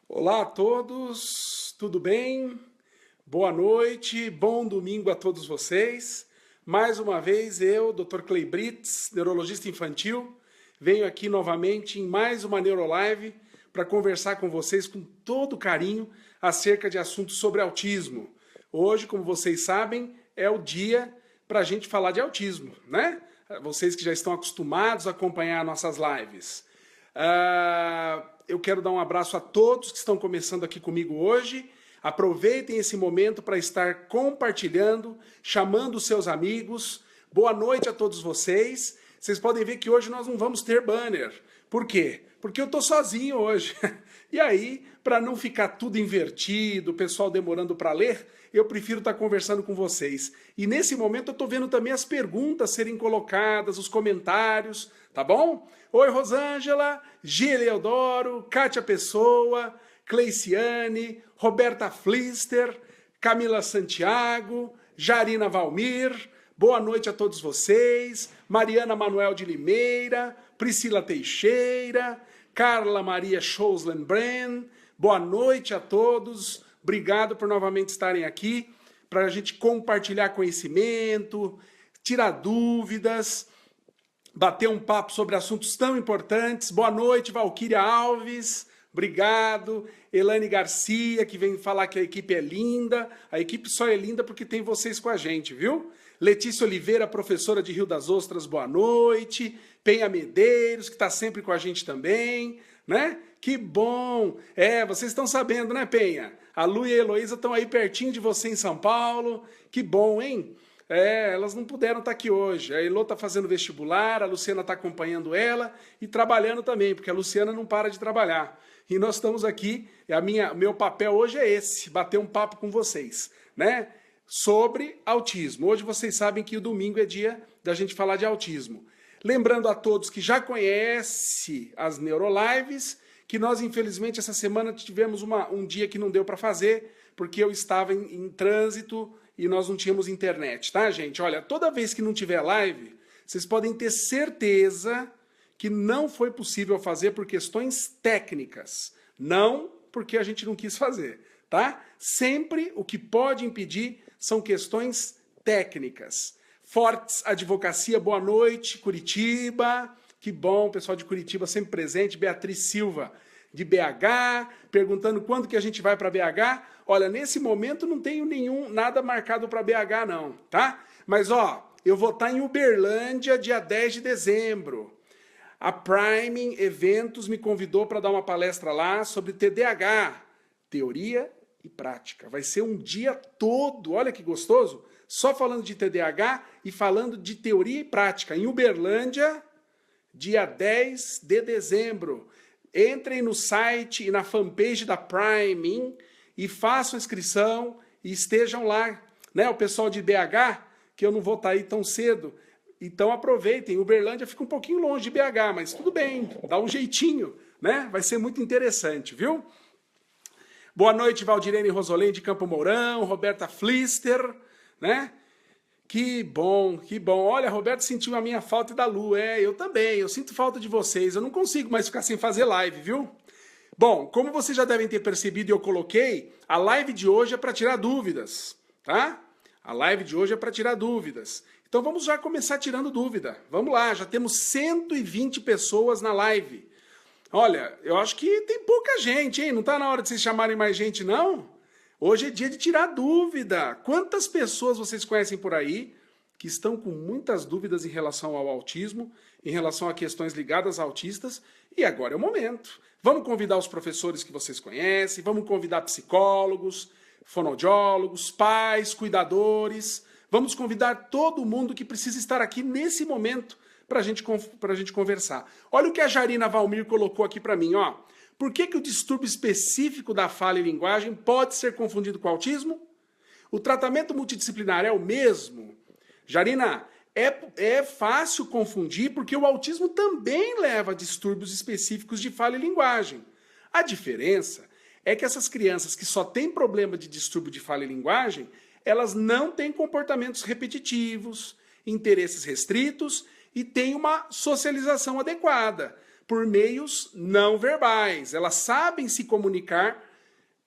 Olá a todos, tudo bem? Boa noite, bom domingo a todos vocês. Mais uma vez eu, Dr. Clay Brits, neurologista infantil, venho aqui novamente em mais uma Neurolive para conversar com vocês com todo carinho acerca de assuntos sobre autismo. Hoje, como vocês sabem, é o dia para a gente falar de autismo, né? Vocês que já estão acostumados a acompanhar nossas lives. Eu quero dar um abraço a todos que estão começando aqui comigo hoje. Aproveitem esse momento para estar compartilhando, chamando os seus amigos. Boa noite a todos vocês. Vocês podem ver que hoje nós não vamos ter banner. Por quê? Porque eu estou sozinho hoje. E aí, para não ficar tudo invertido, o pessoal demorando para ler, eu prefiro estar conversando com vocês. E nesse momento eu estou vendo também as perguntas serem colocadas, os comentários, tá bom? Oi, Rosângela, Gila Eudoro, Kátia Pessoa, Cleiciane, Roberta Flister, Camila Santiago, Jarina Valmir, boa noite a todos vocês, Mariana Manuel de Limeira, Priscila Teixeira, Carla Maria Schouslen-Brenn, boa noite a todos, obrigado por novamente estarem aqui, para a gente compartilhar conhecimento, tirar dúvidas, bater um papo sobre assuntos tão importantes. Boa noite, Valquíria Alves, obrigado. Elane Garcia, que vem falar que a equipe é linda. A equipe só é linda porque tem vocês com a gente, viu? Letícia Oliveira, professora de Rio das Ostras, boa noite. Penha Medeiros, que está sempre com a gente também, né? Que bom! Vocês estão sabendo, né, Penha? A Lu e a Heloísa estão aí pertinho de você em São Paulo. Que bom, hein? Elas não puderam estar aqui hoje. A Elô está fazendo vestibular, a Luciana está acompanhando ela e trabalhando também, porque a Luciana não para de trabalhar. E nós estamos aqui, meu papel hoje é esse, bater um papo com vocês, né? Sobre autismo. Hoje vocês sabem que o domingo é dia da gente falar de autismo. Lembrando a todos que já conhecem as Neurolives, que nós, infelizmente, essa semana tivemos um dia que não deu para fazer, porque eu estava em trânsito e nós não tínhamos internet, tá, gente? Olha, toda vez que não tiver live, vocês podem ter certeza que não foi possível fazer por questões técnicas, não porque a gente não quis fazer, tá? Sempre o que pode impedir são questões técnicas. Fortes Advocacia, boa noite, Curitiba, que bom, pessoal de Curitiba sempre presente, Beatriz Silva, de BH, perguntando quando que a gente vai para BH. Olha, nesse momento não tenho nada marcado para BH não, tá? Mas ó, eu vou estar em Uberlândia dia 10 de dezembro. A Priming Eventos me convidou para dar uma palestra lá sobre TDAH, teoria e prática. Vai ser um dia todo, olha que gostoso, só falando de TDAH e falando de teoria e prática. Em Uberlândia, dia 10 de dezembro. Entrem no site e na fanpage da Priming e façam inscrição e estejam lá. Né? O pessoal de BH, que eu não vou estar aí tão cedo, então aproveitem. Uberlândia fica um pouquinho longe de BH, mas tudo bem, dá um jeitinho, né? Vai ser muito interessante, viu? Boa noite, Valdirene Rosolém de Campo Mourão, Roberta Flister, né? Que bom, que bom. Olha, Roberto sentiu a minha falta da Lu. Eu também, eu sinto falta de vocês. Eu não consigo mais ficar sem fazer live, viu? Bom, como vocês já devem ter percebido e eu coloquei, a live de hoje é para tirar dúvidas, tá? A live de hoje é para tirar dúvidas. Então vamos já começar tirando dúvida. Vamos lá, já temos 120 pessoas na live. Olha, eu acho que tem pouca gente, hein? Não tá na hora de vocês chamarem mais gente, não? Hoje é dia de tirar dúvida. Quantas pessoas vocês conhecem por aí que estão com muitas dúvidas em relação ao autismo, em relação a questões ligadas a autistas? E agora é o momento. Vamos convidar os professores que vocês conhecem, vamos convidar psicólogos, fonoaudiólogos, pais, cuidadores. Vamos convidar todo mundo que precisa estar aqui nesse momento para a gente conversar. Olha o que a Jarina Valmir colocou aqui para mim, ó. Por que o distúrbio específico da fala e linguagem pode ser confundido com autismo? O tratamento multidisciplinar é o mesmo? Jarina, é fácil confundir porque o autismo também leva a distúrbios específicos de fala e linguagem. A diferença é que essas crianças que só têm problema de distúrbio de fala e linguagem, elas não têm comportamentos repetitivos, interesses restritos e têm uma socialização adequada. por meios não verbais. Elas sabem se comunicar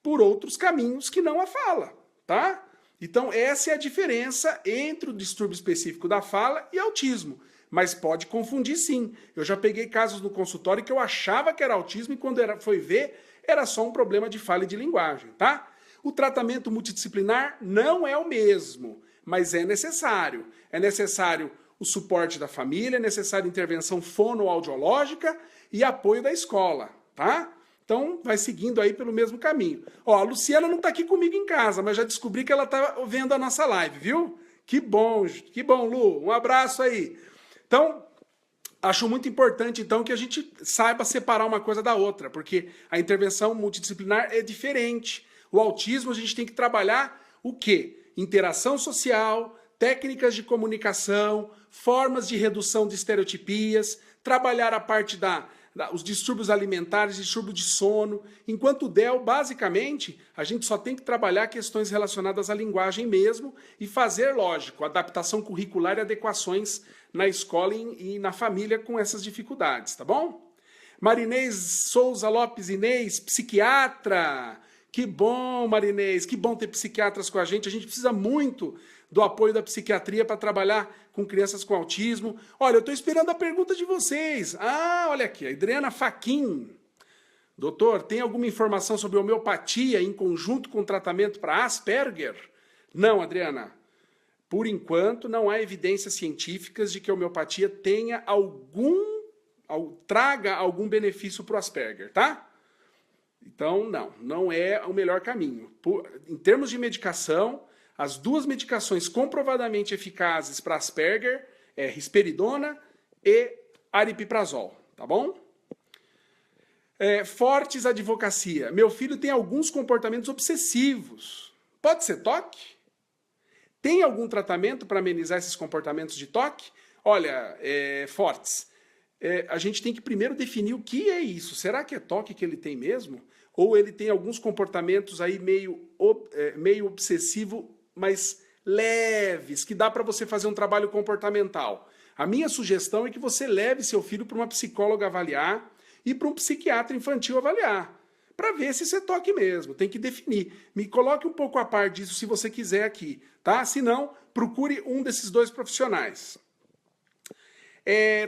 por outros caminhos que não a fala, tá? Então, essa é a diferença entre o distúrbio específico da fala e autismo. Mas pode confundir sim. Eu já peguei casos no consultório que eu achava que era autismo e quando foi ver, era só um problema de fala e de linguagem, tá? O tratamento multidisciplinar não é o mesmo, mas é necessário. É necessário o suporte da família, é necessário intervenção fonoaudiológica e apoio da escola, tá? Então, vai seguindo aí pelo mesmo caminho. Ó, a Luciana não está aqui comigo em casa, mas já descobri que ela está vendo a nossa live, viu? Que bom, Lu. Um abraço aí. Então, acho muito importante, então, que a gente saiba separar uma coisa da outra, porque a intervenção multidisciplinar é diferente. O autismo, a gente tem que trabalhar o quê? Interação social, técnicas de comunicação, formas de redução de estereotipias, trabalhar a parte os distúrbios alimentares, distúrbio de sono. Enquanto o DEL, basicamente, a gente só tem que trabalhar questões relacionadas à linguagem mesmo e fazer, lógico, adaptação curricular e adequações na escola e na família com essas dificuldades, tá bom? Marinês Souza Lopes Inês, psiquiatra. Que bom, Marinês, que bom ter psiquiatras com a gente precisa muito do apoio da psiquiatria para trabalhar com crianças com autismo. Olha, eu estou esperando a pergunta de vocês. Ah, olha aqui, a Adriana Faquin. Doutor, tem alguma informação sobre homeopatia em conjunto com tratamento para Asperger? Não, Adriana. Por enquanto, não há evidências científicas de que a homeopatia traga algum benefício para o Asperger, tá? Então, não é o melhor caminho. Em termos de medicação, as duas medicações comprovadamente eficazes para Asperger é risperidona e aripiprazol, tá bom? Fortes advocacia. Meu filho tem alguns comportamentos obsessivos. Pode ser toque? Tem algum tratamento para amenizar esses comportamentos de toque? Olha, Fortes, a gente tem que primeiro definir o que é isso. Será que é toque que ele tem mesmo? Ou ele tem alguns comportamentos aí meio obsessivo, mas leves, que dá para você fazer um trabalho comportamental. A minha sugestão é que você leve seu filho para uma psicóloga avaliar e para um psiquiatra infantil avaliar, para ver se isso é toque mesmo. Tem que definir. Me coloque um pouco a par disso se você quiser aqui, tá? Se não, procure um desses dois profissionais.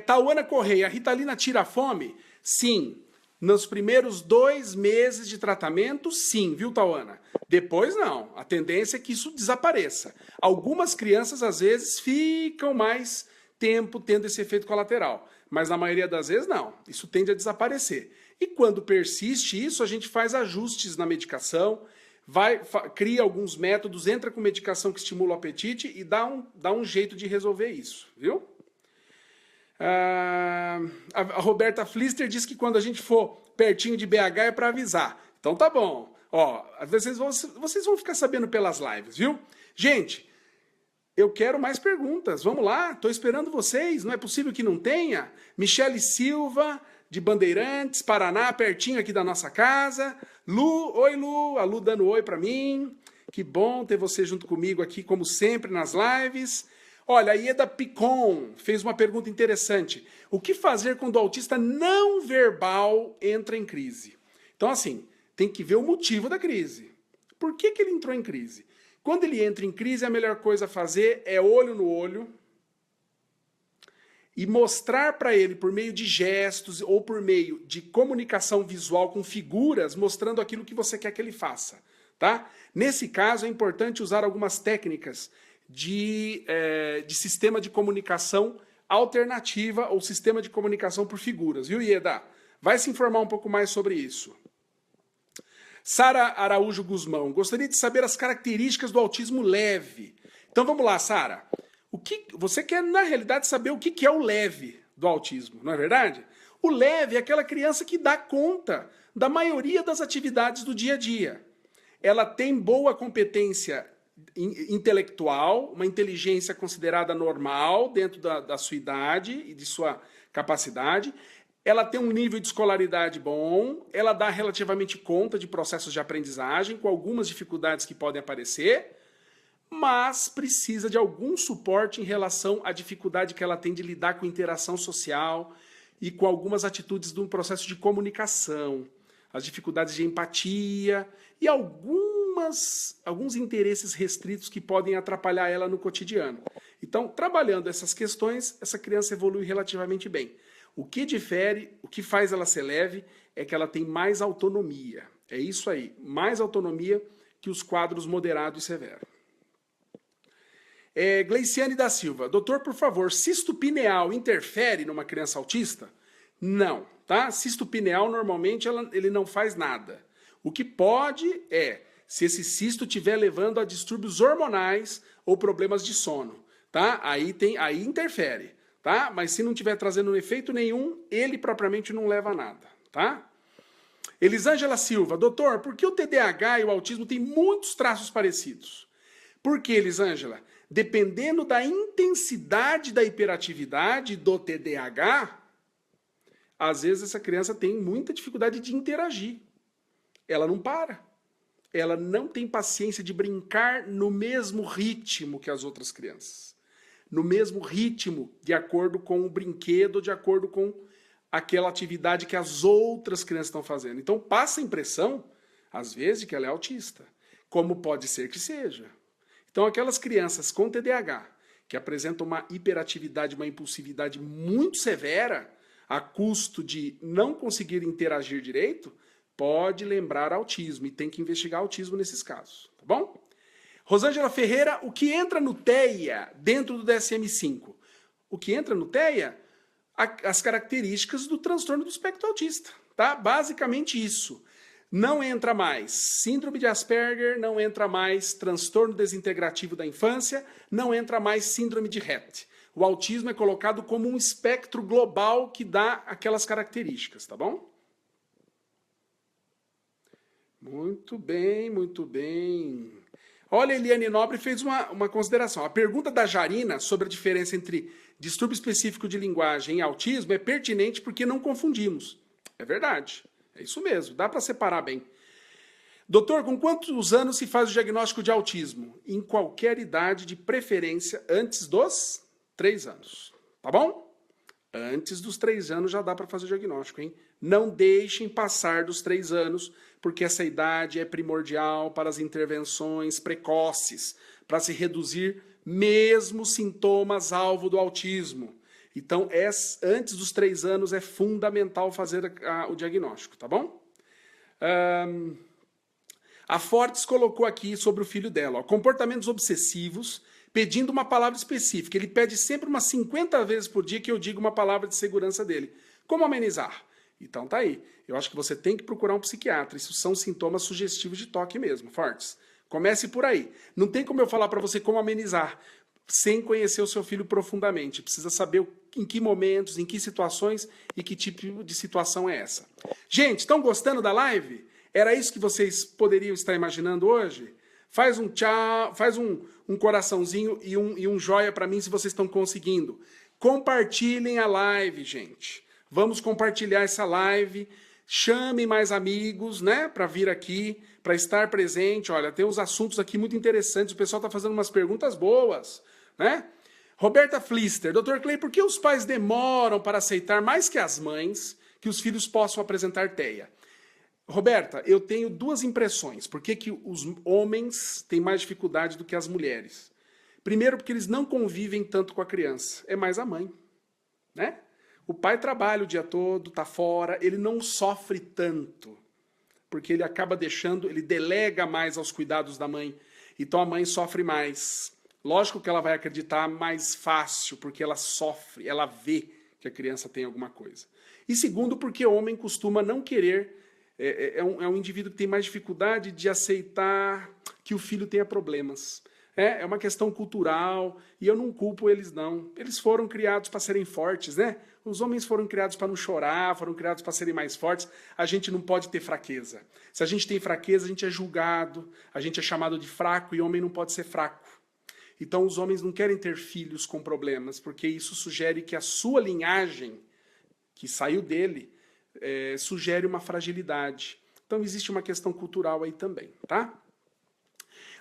Tauana Correia, a Ritalina tira a fome? Sim. Nos primeiros 2 meses de tratamento, sim, viu, Tauana? Depois, não. A tendência é que isso desapareça. Algumas crianças, às vezes, ficam mais tempo tendo esse efeito colateral. Mas, na maioria das vezes, não. Isso tende a desaparecer. E quando persiste isso, a gente faz ajustes na medicação, cria alguns métodos, entra com medicação que estimula o apetite e dá um jeito de resolver isso, viu? A Roberta Flister diz que quando a gente for pertinho de BH é para avisar. Então tá bom. Ó, às vezes vocês vão ficar sabendo pelas lives, viu? Gente, eu quero mais perguntas. Vamos lá, estou esperando vocês. Não é possível que não tenha. Michele Silva, de Bandeirantes, Paraná, pertinho aqui da nossa casa. Lu, oi Lu, a Lu dando oi para mim. Que bom ter você junto comigo aqui, como sempre, nas lives. Olha, a Ieda Picon fez uma pergunta interessante. O que fazer quando o autista não verbal entra em crise? Então, assim, tem que ver o motivo da crise. Por que ele entrou em crise? Quando ele entra em crise, a melhor coisa a fazer é olho no olho e mostrar para ele, por meio de gestos ou por meio de comunicação visual com figuras, mostrando aquilo que você quer que ele faça. Tá? Nesse caso, é importante usar algumas técnicas de sistema de comunicação alternativa ou sistema de comunicação por figuras, viu, Ieda? Vai se informar um pouco mais sobre isso. Sara Araújo Guzmão, gostaria de saber as características do autismo leve. Então vamos lá, Sara. Você quer, na realidade, saber o que é o leve do autismo, não é verdade? O leve é aquela criança que dá conta da maioria das atividades do dia a dia. Ela tem boa competência intelectual, uma inteligência considerada normal dentro da sua idade e de sua capacidade. Ela tem um nível de escolaridade bom, ela dá relativamente conta de processos de aprendizagem, com algumas dificuldades que podem aparecer, mas precisa de algum suporte em relação à dificuldade que ela tem de lidar com interação social e com algumas atitudes do processo de comunicação, as dificuldades de empatia e alguns interesses restritos que podem atrapalhar ela no cotidiano. Então, trabalhando essas questões, essa criança evolui relativamente bem. O que difere, o que faz ela ser leve, é que ela tem mais autonomia. É isso aí, mais autonomia que os quadros moderado e severo. Gleiciane da Silva, doutor, por favor, cisto pineal interfere numa criança autista? Não, tá? Cisto pineal, normalmente, ele não faz nada. O que pode se esse cisto estiver levando a distúrbios hormonais ou problemas de sono, tá? Aí interfere, tá? Mas se não estiver trazendo efeito nenhum, ele propriamente não leva a nada, tá? Elisângela Silva, doutor, por que o TDAH e o autismo têm muitos traços parecidos? Por que, Elisângela? Dependendo da intensidade da hiperatividade do TDAH, às vezes essa criança tem muita dificuldade de interagir. Ela não para. Ela não tem paciência de brincar no mesmo ritmo que as outras crianças. No mesmo ritmo, de acordo com o brinquedo, de acordo com aquela atividade que as outras crianças estão fazendo. Então passa a impressão, às vezes, de que ela é autista. Como pode ser que seja. Então aquelas crianças com TDAH, que apresentam uma hiperatividade, uma impulsividade muito severa, a custo de não conseguir interagir direito, pode lembrar autismo e tem que investigar autismo nesses casos, tá bom? Rosângela Ferreira, o que entra no TEA dentro do DSM-5? O que entra no TEA? As características do transtorno do espectro autista, tá? Basicamente isso. Não entra mais síndrome de Asperger, não entra mais transtorno desintegrativo da infância, não entra mais síndrome de Rett. O autismo é colocado como um espectro global que dá aquelas características, tá bom? Muito bem, muito bem. Olha, Eliane Nobre fez uma consideração. A pergunta da Jarina sobre a diferença entre distúrbio específico de linguagem e autismo é pertinente porque não confundimos. É verdade. É isso mesmo, dá para separar bem. Doutor, com quantos anos se faz o diagnóstico de autismo? Em qualquer idade, de preferência, antes dos 3 anos. Tá bom? Antes dos 3 anos já dá para fazer o diagnóstico, hein? Não deixem passar dos 3 anos, porque essa idade é primordial para as intervenções precoces, para se reduzir mesmo sintomas alvo do autismo. Então, antes dos 3 anos é fundamental fazer o diagnóstico, tá bom? A Fortes colocou aqui sobre o filho dela, ó, comportamentos obsessivos, pedindo uma palavra específica. Ele pede sempre umas 50 vezes por dia que eu diga uma palavra de segurança dele. Como amenizar? Então tá aí. Eu acho que você tem que procurar um psiquiatra. Isso são sintomas sugestivos de toque mesmo, Fortes. Comece por aí. Não tem como eu falar para você como amenizar sem conhecer o seu filho profundamente. Precisa saber em que momentos, em que situações e que tipo de situação é essa. Gente, estão gostando da live? Era isso que vocês poderiam estar imaginando hoje? Faz um tchau, faz um coraçãozinho e um joia para mim se vocês estão conseguindo. Compartilhem a live, gente. Vamos compartilhar essa live. Chamem mais amigos, né, para vir aqui, para estar presente. Olha, tem uns assuntos aqui muito interessantes. O pessoal está fazendo umas perguntas boas, né? Roberta Flister, Dr. Clay, por que os pais demoram para aceitar mais que as mães que os filhos possam apresentar TEA? Roberta, eu tenho 2 impressões. Por que os homens têm mais dificuldade do que as mulheres? Primeiro, porque eles não convivem tanto com a criança. É mais a mãe, né? O pai trabalha o dia todo, tá fora, ele não sofre tanto, porque ele acaba deixando, ele delega mais aos cuidados da mãe. Então a mãe sofre mais. Lógico que ela vai acreditar mais fácil, porque ela sofre, ela vê que a criança tem alguma coisa. E segundo, porque o homem costuma não querer, é um indivíduo que tem mais dificuldade de aceitar que o filho tenha problemas. É uma questão cultural, e eu não culpo eles, não. Eles foram criados para serem fortes, né? Os homens foram criados para não chorar, foram criados para serem mais fortes. A gente não pode ter fraqueza. Se a gente tem fraqueza, a gente é julgado, a gente é chamado de fraco, e homem não pode ser fraco. Então os homens não querem ter filhos com problemas, porque isso sugere que a sua linhagem, que saiu dele, sugere uma fragilidade. Então existe uma questão cultural aí também, tá?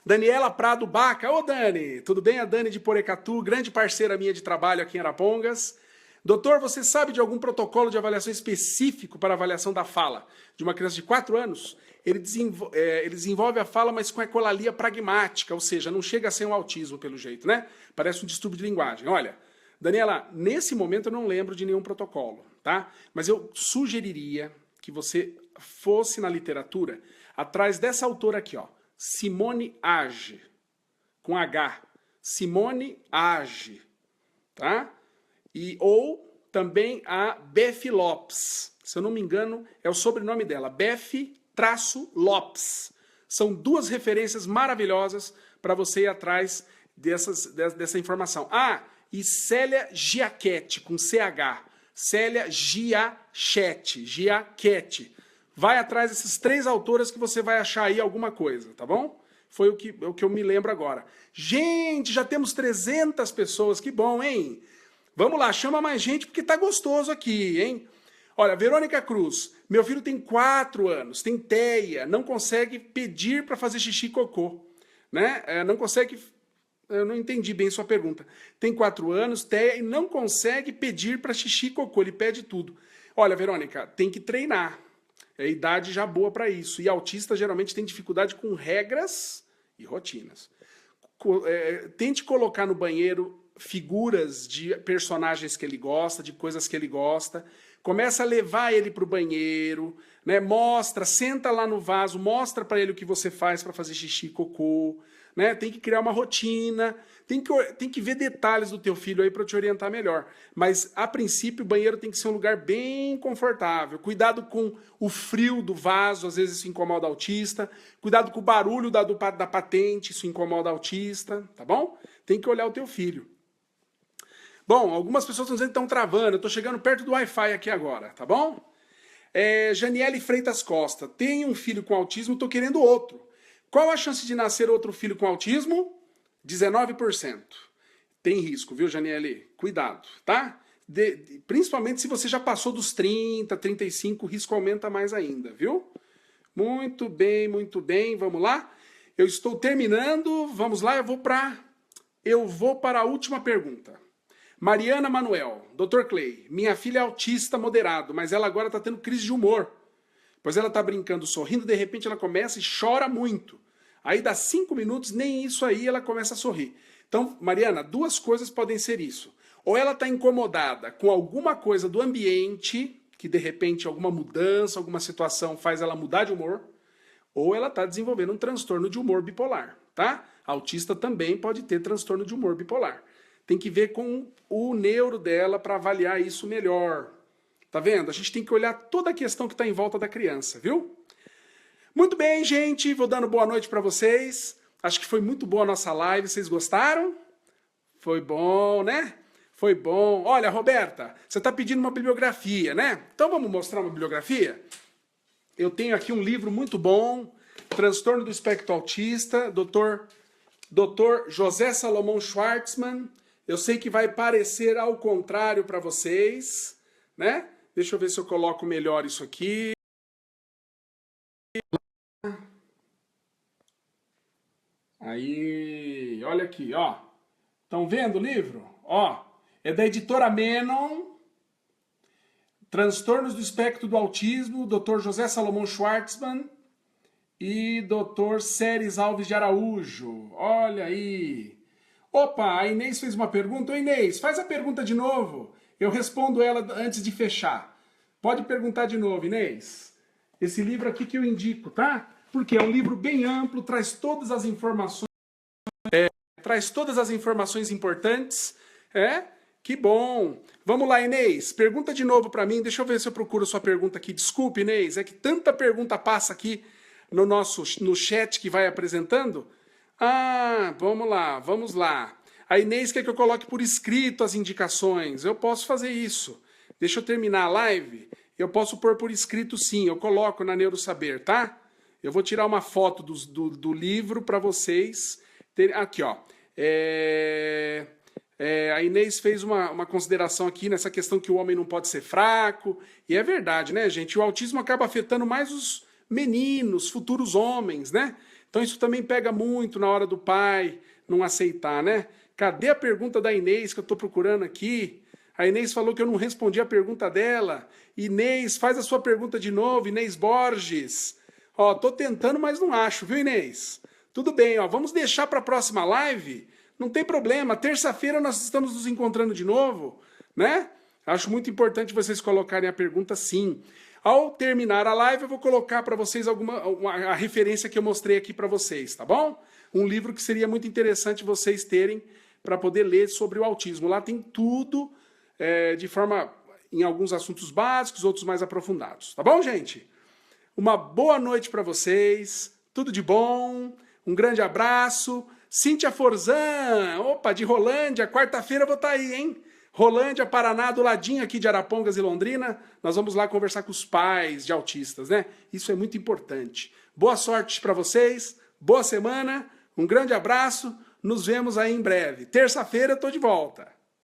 Daniela Prado Baca. Ô Dani, tudo bem? A Dani de Porecatu, grande parceira minha de trabalho aqui em Arapongas. Doutor, você sabe de algum protocolo de avaliação específico para avaliação da fala de uma criança de 4 anos? Ele desenvolve a fala, mas com ecolalia pragmática, ou seja, não chega a ser um autismo pelo jeito, né? Parece um distúrbio de linguagem. Olha, Daniela, nesse momento eu não lembro de nenhum protocolo, tá? Mas eu sugeriria que você fosse na literatura atrás dessa autora aqui, ó, Simone Age, com H, Simone Age, tá? Ou também a Beth Lopes, se eu não me engano, é o sobrenome dela, Beth-Lopes. São duas referências maravilhosas para você ir atrás dessa informação. Ah, e Célia Giachetti, com CH. Célia Giachetti. Vai atrás dessas 3 autoras que você vai achar aí alguma coisa, tá bom? Foi o que eu me lembro agora. Gente, já temos 300 pessoas, que bom, hein? Vamos lá, chama mais gente porque tá gostoso aqui, hein? Olha, Verônica Cruz, meu filho tem 4 anos, tem TEA, não consegue pedir para fazer xixi e cocô, né? Não consegue, eu não entendi bem sua pergunta. Tem 4 anos, TEA e não consegue pedir para xixi e cocô, ele pede tudo. Olha, Verônica, tem que treinar. É idade já boa para isso. E autista geralmente tem dificuldade com regras e rotinas. Tente colocar no banheiro figuras de personagens que ele gosta, de coisas que ele gosta. Começa a levar ele para o banheiro, né? Mostra, senta lá no vaso, mostra para ele o que você faz para fazer xixi e cocô. Né? Tem que criar uma rotina, tem que ver detalhes do teu filho aí para te orientar melhor. Mas, a princípio, o banheiro tem que ser um lugar bem confortável. Cuidado com o frio do vaso, às vezes isso incomoda o autista. Cuidado com o barulho da patente, isso incomoda o autista, tá bom? Tem que olhar o teu filho. Bom, algumas pessoas estão dizendo que estão travando, eu estou chegando perto do Wi-Fi aqui agora, tá bom? Janiele Freitas Costa, tenho um filho com autismo, estou querendo outro. Qual a chance de nascer outro filho com autismo? 19%. Tem risco, viu, Janiele? Cuidado, tá? Principalmente se você já passou dos 30, 35, o risco aumenta mais ainda, viu? Muito bem, vamos lá? Eu estou terminando, vamos lá, eu vou para a última pergunta. Mariana Manuel, Dr. Clay, minha filha é autista moderado, mas ela agora está tendo crise de humor. Pois ela está brincando, sorrindo, de repente ela começa e chora muito. Aí dá 5 minutos, nem isso aí ela começa a sorrir. Então, Mariana, 2 coisas podem ser isso. Ou ela está incomodada com alguma coisa do ambiente, que de repente alguma mudança, alguma situação faz ela mudar de humor, ou ela está desenvolvendo um transtorno de humor bipolar, tá? A autista também pode ter transtorno de humor bipolar. Tem que ver com o neuro dela para avaliar isso melhor. Tá vendo? A gente tem que olhar toda a questão que está em volta da criança, viu? Muito bem, gente. Vou dando boa noite para vocês. Acho que foi muito boa a nossa live. Vocês gostaram? Foi bom, né? Foi bom. Olha, Roberta, você está pedindo uma bibliografia, né? Então vamos mostrar uma bibliografia? Eu tenho aqui um livro muito bom, Transtorno do Espectro Autista, Dr. José Salomão Schwartzman. Eu sei que vai parecer ao contrário para vocês, né? Deixa eu ver se eu coloco melhor isso aqui. Aí, olha aqui, ó. Estão vendo o livro? Ó, é da editora Menon. Transtornos do Espectro do Autismo, Dr. José Salomão Schwartzman e Dr. Séries Alves de Araújo. Olha aí. Opa, a Inês fez uma pergunta. Ô Inês, faz a pergunta de novo. Eu respondo ela antes de fechar. Pode perguntar de novo, Inês. Esse livro aqui que eu indico, tá? Porque é um livro bem amplo, traz todas as informações. Traz todas as informações importantes. Que bom. Vamos lá, Inês. Pergunta de novo para mim. Deixa eu ver se eu procuro sua pergunta aqui. Desculpe, Inês. É que tanta pergunta passa aqui no chat que vai apresentando. Ah, vamos lá. A Inês quer que eu coloque por escrito as indicações. Eu posso fazer isso. Deixa eu terminar a live. Eu posso pôr por escrito sim. Eu coloco na Neurosaber, tá? Eu vou tirar uma foto do livro para vocês terem. Aqui, ó. A Inês fez uma consideração aqui nessa questão que o homem não pode ser fraco. E é verdade, né, gente? O autismo acaba afetando mais os meninos, futuros homens, né? Então isso também pega muito na hora do pai não aceitar, né? Cadê a pergunta da Inês que eu estou procurando aqui? A Inês falou que eu não respondi a pergunta dela. Inês, faz a sua pergunta de novo, Inês Borges. Ó, tô tentando, mas não acho, viu, Inês? Tudo bem, ó, vamos deixar para a próxima live? Não tem problema, terça-feira nós estamos nos encontrando de novo, né? Acho muito importante vocês colocarem a pergunta sim. Ao terminar a live, eu vou colocar para vocês a referência que eu mostrei aqui para vocês, tá bom? Um livro que seria muito interessante vocês terem para poder ler sobre o autismo. Lá tem tudo de forma, em alguns assuntos básicos, outros mais aprofundados. Tá bom, gente? Uma boa noite para vocês, tudo de bom, um grande abraço. Cíntia Forzan, opa, de Rolândia, quarta-feira eu vou estar aí, hein? Rolândia, Paraná, do ladinho aqui de Arapongas e Londrina. Nós vamos lá conversar com os pais de autistas, né? Isso é muito importante. Boa sorte para vocês, boa semana, um grande abraço, nos vemos aí em breve. Terça-feira eu tô de volta.